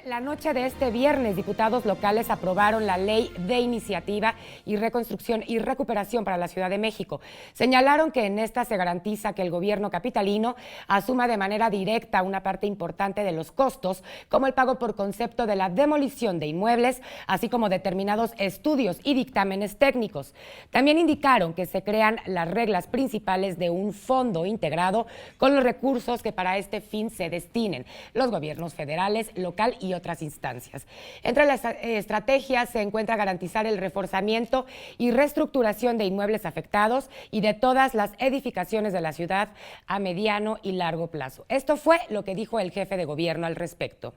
La noche de este viernes, diputados locales aprobaron la Ley de Iniciativa y Reconstrucción y Recuperación para la Ciudad de México. Señalaron que en esta se garantiza que el gobierno capitalino asuma de manera directa una parte importante de los costos, como el pago por concepto de la demolición de inmuebles, así como determinados estudios y dictámenes técnicos. También indicaron que se crean las reglas principales de un fondo integrado con los recursos que para este fin se destinen los gobiernos federales, local y otras instancias. Entre las estrategias se encuentra garantizar el reforzamiento y reestructuración de inmuebles afectados y de todas las edificaciones de la ciudad a mediano y largo plazo. Esto fue lo que dijo el jefe de gobierno al respecto.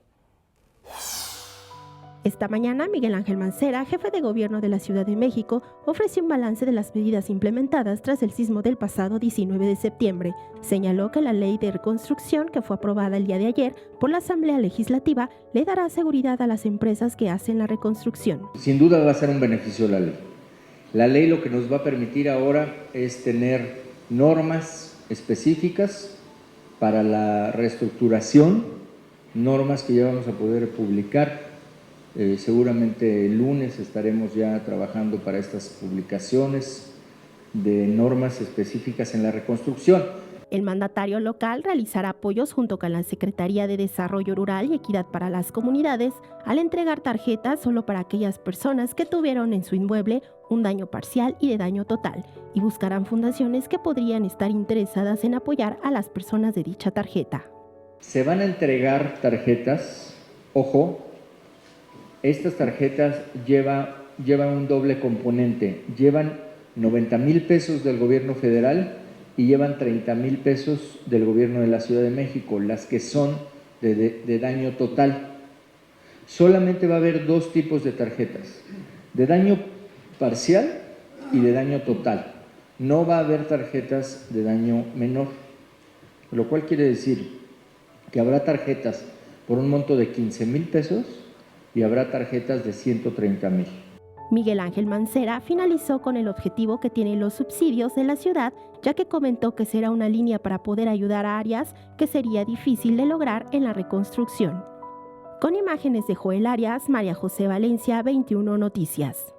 Esta mañana, Miguel Ángel Mancera, jefe de gobierno de la Ciudad de México, ofreció un balance de las medidas implementadas tras el sismo del pasado 19 de septiembre. Señaló que la ley de reconstrucción, que fue aprobada el día de ayer por la Asamblea Legislativa, le dará seguridad a las empresas que hacen la reconstrucción. Sin duda va a ser un beneficio la ley. La ley lo que nos va a permitir ahora es tener normas específicas para la reestructuración, normas que ya vamos a poder publicar. Seguramente el lunes estaremos ya trabajando para estas publicaciones de normas específicas en la reconstrucción. El mandatario local realizará apoyos junto con la Secretaría de Desarrollo Rural y Equidad para las Comunidades al entregar tarjetas solo para aquellas personas que tuvieron en su inmueble un daño parcial y de daño total, y buscarán fundaciones que podrían estar interesadas en apoyar a las personas de dicha tarjeta. Se van a entregar tarjetas, ojo, estas tarjetas llevan un doble componente, llevan 90,000 pesos del gobierno federal y llevan 30,000 pesos del gobierno de la Ciudad de México, las que son de daño total. Solamente va a haber dos tipos de tarjetas, de daño parcial y de daño total. No va a haber tarjetas de daño menor, lo cual quiere decir que habrá tarjetas por un monto de 15,000 pesos y habrá tarjetas de 130,000. Miguel Ángel Mancera finalizó con el objetivo que tienen los subsidios de la ciudad, ya que comentó que será una línea para poder ayudar a áreas que sería difícil de lograr en la reconstrucción. Con imágenes de Joel Arias, María José Valencia, 21 Noticias.